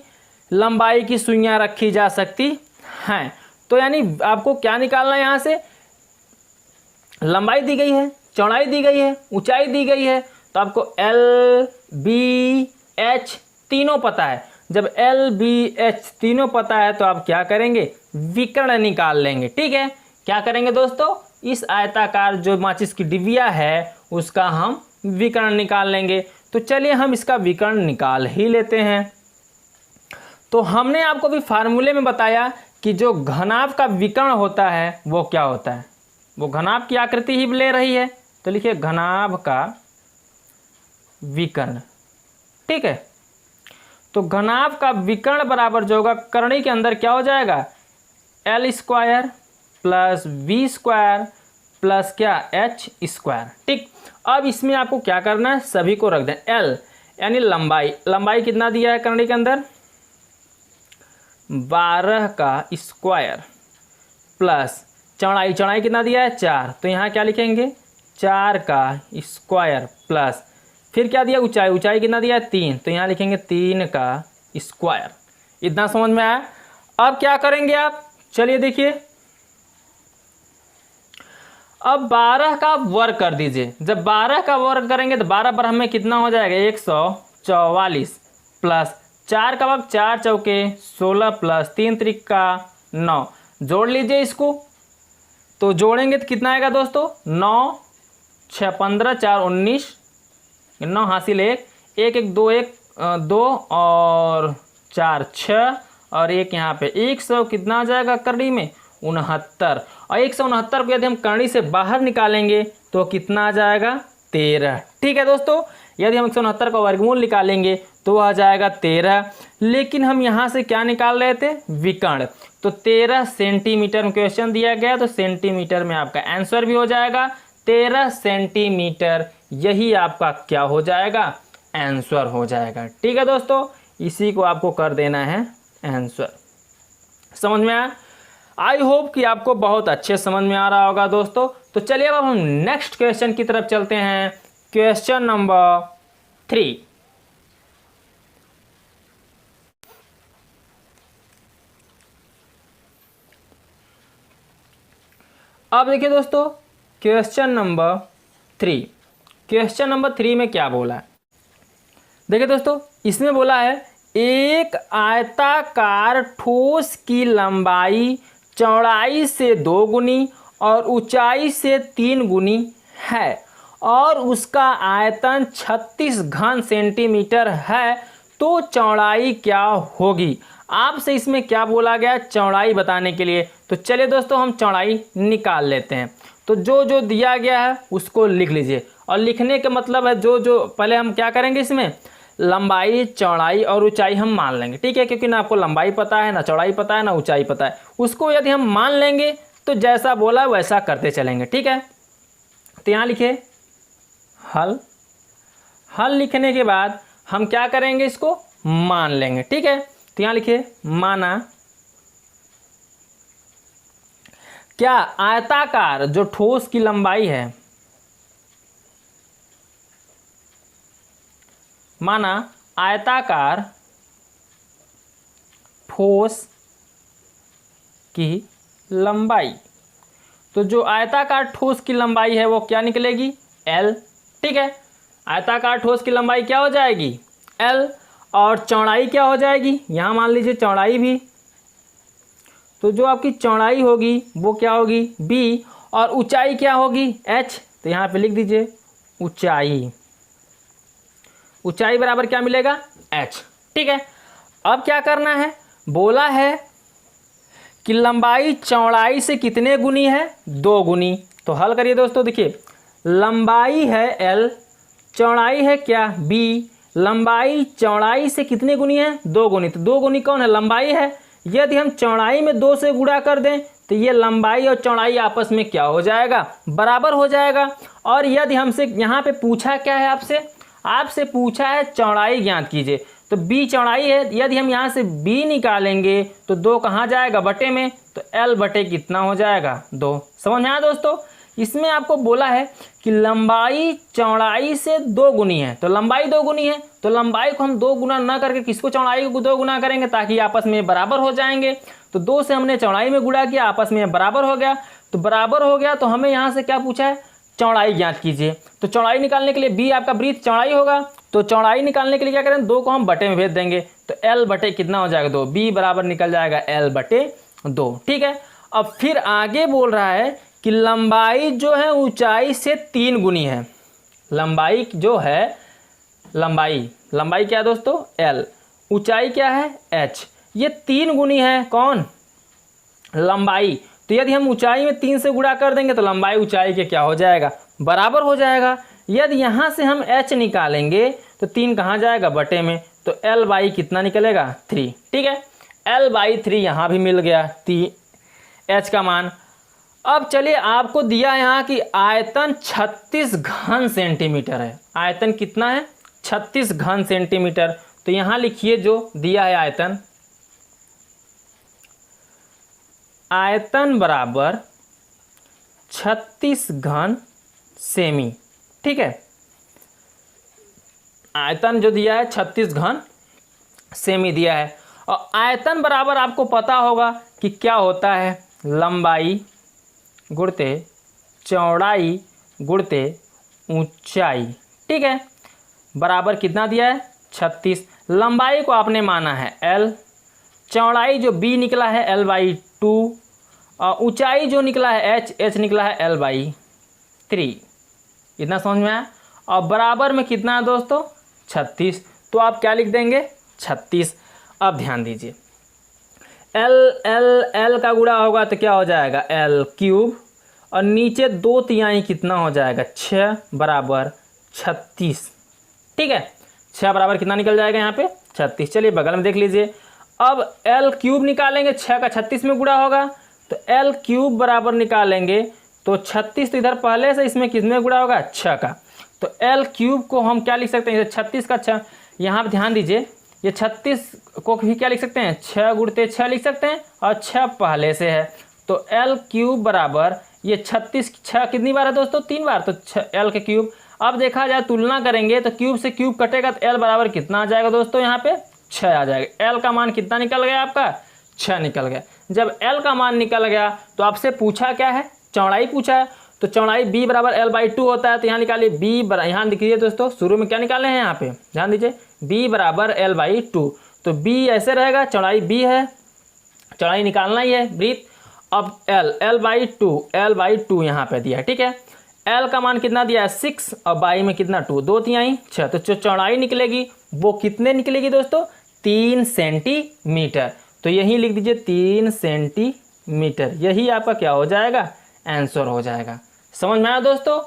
लंबाई की सुइयां रखी जा सकती हैं। तो यानी आपको क्या निकालना है, यहाँ से लंबाई दी गई है, चौड़ाई दी गई है, ऊंचाई दी गई है, तो आपको L, B, H तीनों पता है। जब L, B, H तीनों पता है तो आप क्या करेंगे, विकर्ण निकाल लेंगे। ठीक है, क्या करेंगे दोस्तों, इस आयताकार जो माचिस की डिबिया है उसका हम विकर्ण निकाल लेंगे। तो चलिए हम इसका विकर्ण निकाल ही लेते हैं। तो हमने आपको भी फार्मूले में बताया कि जो घनाभ का विकर्ण होता है वो क्या होता है, वो घनाभ की आकृति ही ले रही है। तो लिखिए घनाभ का विकर्ण। ठीक है, तो घनाभ का विकर्ण बराबर जो होगा, करनी के अंदर क्या हो जाएगा, L square plus V square plus क्या, H स्क्वायर। ठीक, अब इसमें आपको क्या करना है, सभी को रख दें। L यानी लंबाई, लंबाई कितना दिया है करनी के अंदर 12 का स्क्वायर प्लस चौड़ाई, चौड़ाई कितना दिया है 4, तो यहाँ क्या लिखेंगे 4 का स्क्वायर प्लस फिर क्या दिया, ऊंचाई, ऊंचाई कितना दिया है 3, तो यहाँ लिखेंगे 3 का स्क्वायर। इतना समझ में आया। अब क्या करेंगे आप, चलिए देखिए, अब 12 का वर्ग कर दीजिए। जब 12 का वर्ग करेंगे तो 12 पर हमें कितना हो जाएगा 144 प्लस 4 का वर्ग 4 चौके 16 प्लस 3 त्रिका 9, जोड़ लीजिए इसको। तो जोड़ेंगे तो कितना आएगा दोस्तों, 9 6 15 4 19, 9 हासिल 1 1 1 2 1 2 और 4 6 और 1 यहाँ पे 100 कितना आ जाएगा करनी में 69, और 169 को यदि हम करनी से बाहर निकालेंगे तो कितना आ जाएगा 13। ठीक है दोस्तों, यदि हम 169 का वर्गमूल निकालेंगे तो आ जाएगा 13। लेकिन हम यहाँ से क्या निकाल रहे थे, विकर्ण। तो 13 सेंटीमीटर में क्वेश्चन दिया गया, तो सेंटीमीटर में आपका आंसर भी हो जाएगा 13 सेंटीमीटर। यही आपका क्या हो जाएगा, आंसर हो जाएगा। ठीक है दोस्तों, इसी को आपको कर देना है आंसर। समझ में आया? आई होप कि आपको बहुत अच्छे समझ में आ रहा होगा दोस्तों। तो चलिए अब हम नेक्स्ट क्वेश्चन की तरफ चलते हैं। Question number 3। अब देखिए दोस्तों, क्वेश्चन नंबर 3। क्वेश्चन नंबर 3 में क्या बोला है, देखिए दोस्तों, इसमें बोला है एक आयताकार ठोस की लंबाई चौड़ाई से 2 गुनी और ऊंचाई से 3 गुनी है और उसका आयतन 36 घन सेंटीमीटर है, तो चौड़ाई क्या होगी। आपसे इसमें क्या बोला गया, चौड़ाई बताने के लिए। तो चलिए दोस्तों, हम चौड़ाई निकाल लेते हैं। तो जो जो दिया गया है उसको लिख लीजिए, और लिखने का मतलब है जो जो पहले हम क्या करेंगे, इसमें लंबाई चौड़ाई और ऊंचाई हम मान लेंगे। ठीक है, क्योंकि ना आपको लंबाई पता है, ना चौड़ाई पता है, ना ऊंचाई पता है। उसको यदि हम मान लेंगे तो जैसा बोला वैसा करते चलेंगे। ठीक है, तो यहाँ लिखे हल। हल लिखने के बाद हम क्या करेंगे, इसको मान लेंगे। ठीक है, तो यहाँ लिखे माना क्या आयताकार जो ठोस की लंबाई है, माना आयताकार ठोस की लंबाई। तो जो आयताकार ठोस की लंबाई है वो क्या निकलेगी, L। ठीक है, आयताकार ठोस की लंबाई क्या हो जाएगी, L। और चौड़ाई क्या हो जाएगी, यहाँ मान लीजिए चौड़ाई भी। तो जो आपकी चौड़ाई होगी वो क्या होगी, B। और ऊंचाई क्या होगी, H। तो यहाँ पे लिख दीजिए ऊंचाई। ऊंचाई बराबर क्या मिलेगा, H। ठीक है, अब क्या करना है, बोला है कि लंबाई चौड़ाई से कितने गुनी है, 2 गुनी। तो हल करिए दोस्तों, देखिए लंबाई है L, चौड़ाई है क्या B। लंबाई चौड़ाई से कितने गुनी है, 2 गुनी। तो 2 गुनी कौन है, लंबाई है। यदि हम चौड़ाई में 2 से गुणा कर दें तो ये लंबाई और चौड़ाई आपस में क्या हो जाएगा, बराबर हो जाएगा। और यदि हमसे यहाँ पे पूछा क्या है, आपसे पूछा है चौड़ाई ज्ञात कीजिए। तो B चौड़ाई है, यदि हम यहाँ से B निकालेंगे तो 2 कहाँ जाएगा, बटे में। तो L बटे कितना हो जाएगा, 2। समझ में आया दोस्तों, इसमें आपको बोला है कि लंबाई चौड़ाई से 2 गुनी है। तो लंबाई 2 गुनी है, तो लंबाई को हम 2 गुना ना करके किसको, चौड़ाई को 2 गुना करेंगे ताकि आपस में बराबर हो जाएंगे। तो 2 से हमने चौड़ाई में गुणा किया, आपस में बराबर हो गया। तो बराबर हो गया, तो हमें यहाँ से क्या पूछा है, चौड़ाई ज्ञात कीजिए। तो चौड़ाई निकालने के लिए B आपका वृत्त चौड़ाई होगा। तो चौड़ाई निकालने के लिए क्या करें, 2 को हम बटे में भेज देंगे। तो L बटे कितना हो जाएगा, 2। B बराबर निकल जाएगा L बटे 2। ठीक है, अब फिर आगे बोल रहा है कि लंबाई जो है ऊंचाई से 3 गुनी है। लंबाई जो है, लंबाई क्या है दोस्तों, L। ऊंचाई क्या है, H। ये 3 गुनी है कौन, लंबाई। तो यदि हम ऊंचाई में 3 से गुणा कर देंगे तो लंबाई ऊंचाई के क्या हो जाएगा, बराबर हो जाएगा। यदि यहाँ से हम H निकालेंगे तो 3 कहाँ जाएगा, बटे में। तो L बाई कितना निकलेगा, 3। ठीक है, L बाई 3 यहाँ भी मिल गया, H का मान। अब चलिए, आपको दिया यहाँ कि आयतन 36 घन सेंटीमीटर है। आयतन कितना है, 36 घन सेंटीमीटर। तो यहाँ लिखिए जो दिया है आयतन, आयतन बराबर 36 घन सेमी। ठीक है, आयतन जो दिया है 36 घन सेमी दिया है। और आयतन बराबर आपको पता होगा कि क्या होता है, लंबाई गुणते चौड़ाई गुणते ऊंचाई। ठीक है, बराबर कितना दिया है, 36। लंबाई को आपने माना है L, चौड़ाई जो B निकला है L बाई 2, और ऊंचाई जो निकला है H निकला है L बाई 3। इतना समझ में आया। और बराबर में कितना है दोस्तों, 36। तो आप क्या लिख देंगे, 36। अब ध्यान दीजिए, L का गुणा होगा तो क्या हो जाएगा, L क्यूब। और नीचे 2/3 कितना हो जाएगा, 6 बराबर 36। ठीक है, 6 बराबर कितना निकल जाएगा यहाँ पे, 36। चलिए बगल में देख लीजिए। अब L क्यूब निकालेंगे, 6 का 36 में गुणा होगा। तो L क्यूब बराबर निकालेंगे तो 36, तो इधर पहले से इसमें किसमें गुणा होगा, 6 का। तो एल क्यूब को हम क्या लिख सकते हैं, 36 का 6, यहाँ पर ध्यान दीजिए, ये 36 को भी क्या लिख सकते हैं, 6 गुणते 6 लिख सकते हैं, और 6 पहले से है, तो एल क्यूब बराबर ये 36, 6 कितनी बार है दोस्तों, 3 बार, तो एल के क्यूब। अब देखा जाए तुलना करेंगे तो क्यूब से क्यूब कटेगा तो एल बराबर कितना आ जाएगा दोस्तों, यहाँ पे 6 आ जाएगा। एल का मान कितना निकल गया आपका, 6 निकल गया। जब एल का मान निकल गया तो आपसे पूछा क्या है, चौड़ाई पूछा है, तो चौड़ाई b बराबर l/2 होता है, तो यहाँ निकालिए b बराबर, यहाँ लिखिए दोस्तों शुरू में क्या निकाले हैं, यहाँ पे ध्यान दीजिए b बराबर l/2, तो b ऐसे रहेगा, चौड़ाई b है, चौड़ाई निकालना ही है ब्रीथ। अब l/2 यहाँ पे दिया है, ठीक है। l का मान कितना दिया है 6 और बाई में कितना 2, 2 तिहाई 6, तो जो चौड़ाई निकलेगी वो कितने निकलेगी दोस्तों, 3 सेंटीमीटर। तो यही लिख दीजिए 3 सेंटीमीटर, यही आपका क्या हो जाएगा, आंसर हो जाएगा। समझ में आया दोस्तों,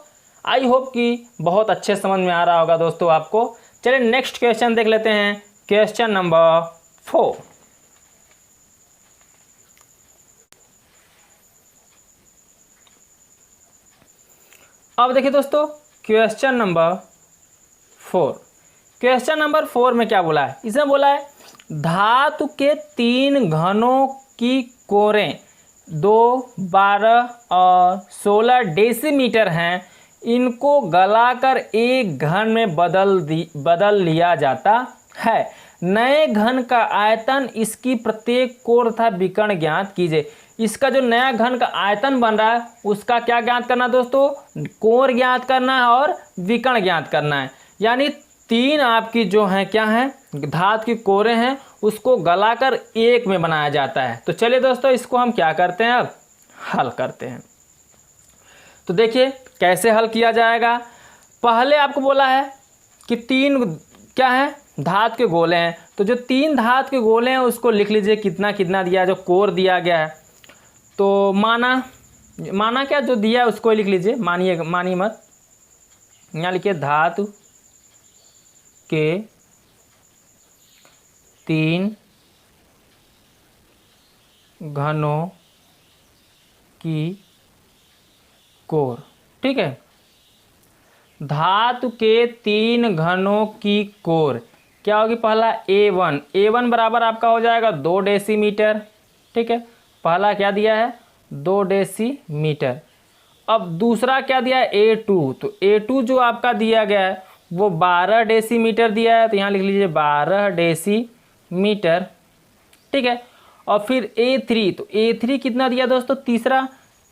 आई होप कि बहुत अच्छे समझ में आ रहा होगा दोस्तों आपको। चलिए नेक्स्ट क्वेश्चन देख लेते हैं, क्वेश्चन नंबर 4। अब देखिए दोस्तों क्वेश्चन नंबर 4, क्वेश्चन नंबर 4 में क्या बोला है, इसमें बोला है धातु के 3 घनों की कोरें 2, 12 और 16 डेसीमीटर हैं, इनको गलाकर एक घन में बदल लिया जाता है। नए घन का आयतन, इसकी प्रत्येक कोर तथा विकर्ण ज्ञात कीजिए। इसका जो नया घन का आयतन बन रहा है उसका क्या ज्ञात करना दोस्तों, कोर ज्ञात करना है और विकर्ण ज्ञात करना है। यानी 3 आपकी जो है क्या है, धातु की कोरें हैं, उसको गलाकर एक में बनाया जाता है। तो चलिए दोस्तों इसको हम क्या करते हैं, अब हल करते हैं। तो देखिए कैसे हल किया जाएगा। पहले आपको बोला है कि 3 क्या है, धातु के गोले हैं, तो जो 3 धातु के गोले हैं उसको लिख लीजिए कितना कितना दिया है, जो कोर दिया गया है। तो माना क्या जो दिया है उसको लिख लीजिए, मानिए मत, यहाँ लिखिए धातु के 3 घनों की कोर, ठीक है। धातु के 3 घनों की कोर क्या होगी, पहला A1 बराबर आपका हो जाएगा 2 डेसीमीटर, ठीक है। पहला क्या दिया है 2 डेसीमीटर। अब दूसरा क्या दिया है A2, तो A2 जो आपका दिया गया है वो 12 डेसीमीटर दिया है, तो यहाँ लिख लीजिए 12 डेसीमीटर, ठीक है। और फिर A3, तो A3 कितना दिया दोस्तों,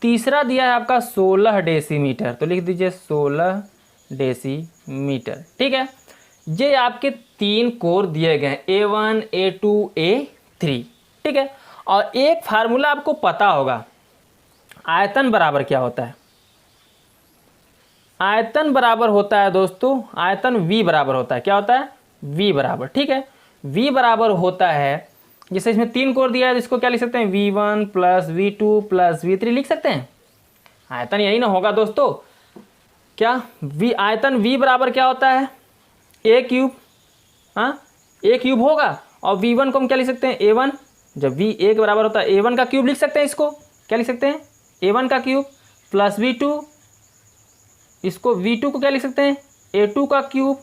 तीसरा दिया है आपका 16 डेसीमीटर, तो लिख दीजिए 16 डेसीमीटर, ठीक है। ये आपके 3 कोर दिए गए हैं, A1, A2, A3, ठीक है। और एक फार्मूला आपको पता होगा, आयतन बराबर क्या होता है, आयतन बराबर होता है दोस्तों, आयतन V बराबर होता है, क्या होता है V बराबर, ठीक है। V बराबर होता है, जैसे इसमें 3 कोर दिया है, इसको क्या लिख सकते हैं, V1 plus V2 plus V3 लिख सकते हैं। आयतन यही ना होगा दोस्तों, क्या आयतन V बराबर क्या होता है, A क्यूब, हाँ A क्यूब होगा। और V1 को हम क्या लिख सकते हैं, A1, जब V A के बराबर होता है A1 का क्यूब लिख सकते हैं, इसको क्या लिख सकते हैं, A1 का क्यूब प्लस V2, इसको V2 को क्या लिख सकते हैं, A2 का क्यूब,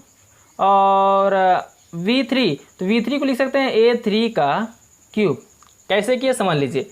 और V3, तो V3 को लिख सकते हैं A3 का क्यूब। कैसे किए समझ लीजिए,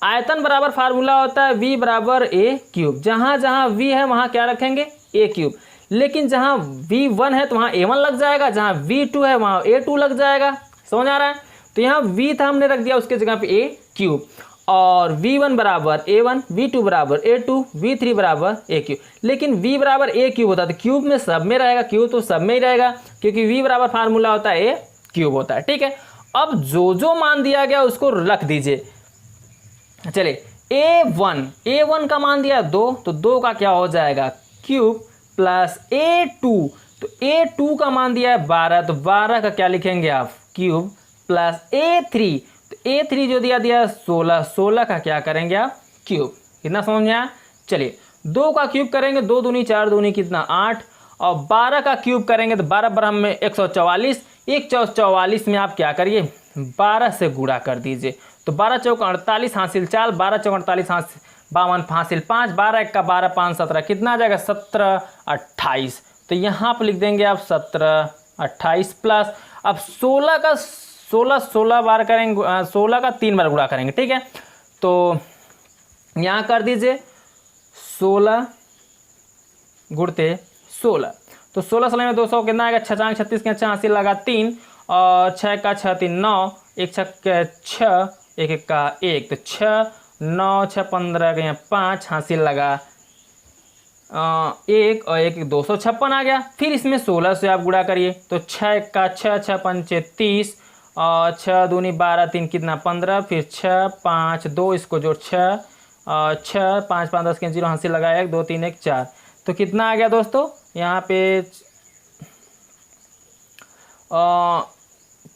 आयतन बराबर फार्मूला होता है V बराबर A क्यूब, जहाँ जहाँ V है वहाँ क्या रखेंगे A क्यूब, लेकिन जहाँ V1 है तो वहाँ A1 लग जाएगा, जहाँ V2 है वहाँ A2 लग जाएगा। समझ आ रहा है, तो यहाँ V था हमने रख दिया उसके जगह पे A क्यूब, और V1 बराबर A1, V2 बराबर A2, V3 बराबर A क्यूब। लेकिन V बराबर A क्यूब होता है तो क्यूब में सब में रहेगा, क्यूब तो सब में ही रहेगा, क्योंकि V बराबर फार्मूला होता है A क्यूब होता है, ठीक है। अब जो मान दिया गया उसको रख दीजिए। चलिए A1 का मान दिया 2, तो 2 का क्या हो जाएगा क्यूब, प्लस A2, तो A2 का मान दिया है 12, तो 12 का क्या लिखेंगे आप क्यूब, प्लस A3, तो A3 जो दिया 16 का क्या करेंगे आप क्यूब। कितना समझ में आया, चलिए 2 का क्यूब करेंगे, 2 दूनी 4 दूनी कितना 8, और 12 का क्यूब करेंगे तो 12 बराबर में 144, 144 में आप क्या करिए 12 से गुणा कर दीजिए, तो 12 चौक 48 हासिल 4, 12 चौक 48 हासिल 52 हासिल 5, 12 1 का 12 5 17 कितना आ जाएगा 17 28। तो यहाँ पर लिख देंगे आप 17, 28 प्लस, अब 16 का 16 बार करेंगे, 16 का 3 बार गुणा करेंगे, ठीक है। तो यहाँ कर दीजिए 16 गुणते 16, तो 16 16 में 200 कितना आएगा, 6 चांग 36 के 86 लगा 3 और 6 का 6 3 9, 1 6 के 6, 1 1 का 1, तो 6 9 6 15 के यहाँ 5, हासिल लगा 1 और 1 256 आ गया। फिर इसमें 16 से आप गुणा करिए, तो 6 का 6 6 5 30 और 6 दूनी 12 3 कितना 15, फिर 6 5 2 इसको जोड़ 6 और 6 5 5 10 के 0, हासिल लगा 1 2 3 1 4, तो कितना आ गया दोस्तों यहाँ पे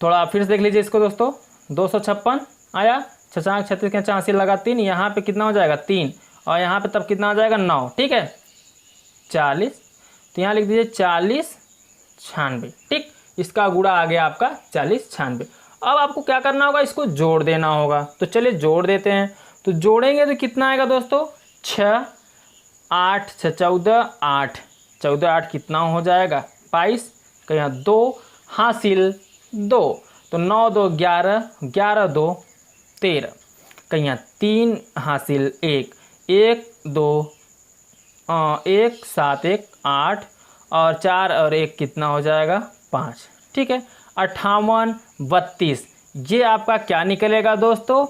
थोड़ा फिर से देख लीजिए इसको दोस्तों, 256 आया, 6 36 के 86 लगा 3, यहाँ पे कितना हो जाएगा 3 और यहाँ पे तब कितना हो जाएगा 9, ठीक है 40, तो यहाँ लिख दीजिए 40 96, ठीक। इसका गुणा आ गया आपका 40 96। अब आपको क्या करना होगा, इसको जोड़ देना होगा, तो चलिए जोड़ देते हैं। तो जोड़ेंगे तो कितना आएगा दोस्तों 6 8 6 14 8, 14 8 कितना हो जाएगा 22, का यहाँ 2 हासिल 2, तो 9 2 11, 11 2 13, का यहाँ 3 हासिल 1 1 2 1 7 1 8 और 4 और 1 कितना हो जाएगा 5, ठीक है। 58 32, ये आपका क्या निकलेगा दोस्तों,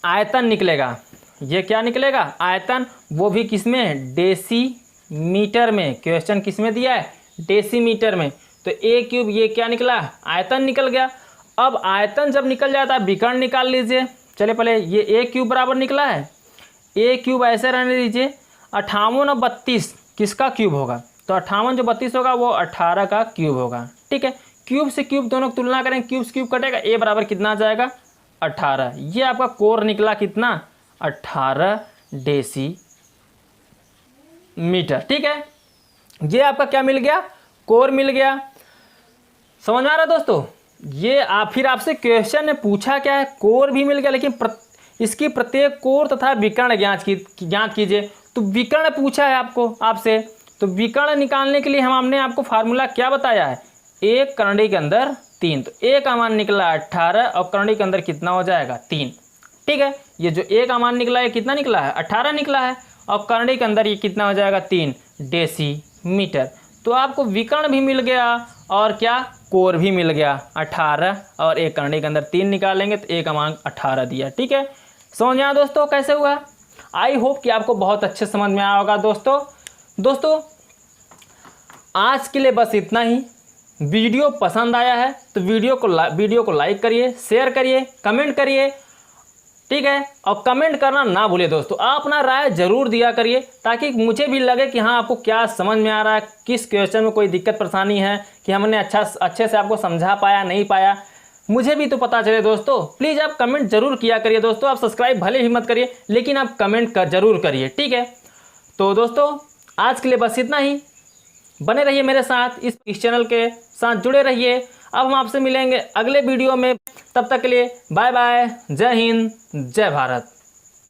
आयतन निकलेगा। ये क्या निकलेगा, आयतन, वो भी किसमें, डेसीमीटर में। क्वेश्चन किसमें दिया है, डेसीमीटर में। तो ए क्यूब ये क्या निकला, आयतन निकल गया। अब आयतन जब निकल जाता है विकर्ण निकाल लीजिए। चलिए पहले ये ए क्यूब बराबर निकला है, ए क्यूब ऐसे रहने दीजिए, 58 और 32 किसका क्यूब होगा, तो 58 जो 32 होगा वो 18 का क्यूब होगा, ठीक है। क्यूब से क्यूब दोनों की तुलना करें, क्यूब से क्यूब कटेगा, ए बराबर कितना आ जाएगा 18। ये आपका कोर निकला कितना 18 डेसीमीटर, ठीक है। ये आपका क्या मिल गया, कोर मिल गया। समझ में आ रहा है दोस्तों। ये आप फिर आपसे क्वेश्चन ने पूछा क्या है, कोर भी मिल गया, लेकिन इसकी प्रत्येक कोर तथा विकर्ण ज्ञात कीजिए। तो विकर्ण पूछा है आपसे, तो विकर्ण निकालने के लिए हमने आपको फार्मूला क्या बताया है, एक करंडी के अंदर 3, तो ए का मान निकला 18 और करंडी के अंदर कितना हो जाएगा 3, ठीक है। ये जो ए का मान निकला है कितना निकला है 18 निकला है, और करंडी के अंदर ये कितना हो जाएगा 3 डेसीमीटर। तो आपको विकर्ण भी मिल गया और क्या, कोर भी मिल गया 18, और एक करंडी के अंदर 3 निकालेंगे तो ए का मान 18 दिया, ठीक है। समझ में आया दोस्तों कैसे हुआ। आई होप कि आपको बहुत अच्छे समझ में आया होगा दोस्तों आज के लिए बस इतना ही। वीडियो पसंद आया है तो वीडियो को लाइक करिए, शेयर करिए, कमेंट करिए, ठीक है। और कमेंट करना ना भूलिए दोस्तों, आप अपना राय जरूर दिया करिए, ताकि मुझे भी लगे कि हाँ आपको क्या समझ में आ रहा है, किस क्वेश्चन में कोई दिक्कत परेशानी है, कि हमने अच्छे से आपको समझा पाया नहीं पाया, मुझे भी तो पता चले दोस्तों। प्लीज़ आप कमेंट जरूर किया करिए दोस्तों। आप सब्सक्राइब भले ही मत करिए, लेकिन आप कमेंट जरूर करिए, ठीक है। तो दोस्तों आज के लिए बस इतना ही। बने रहिए मेरे साथ, इस चैनल के साथ जुड़े रहिए। अब हम आपसे मिलेंगे अगले वीडियो में, तब तक के लिए बाय बाय, जय हिंद, जय भारत।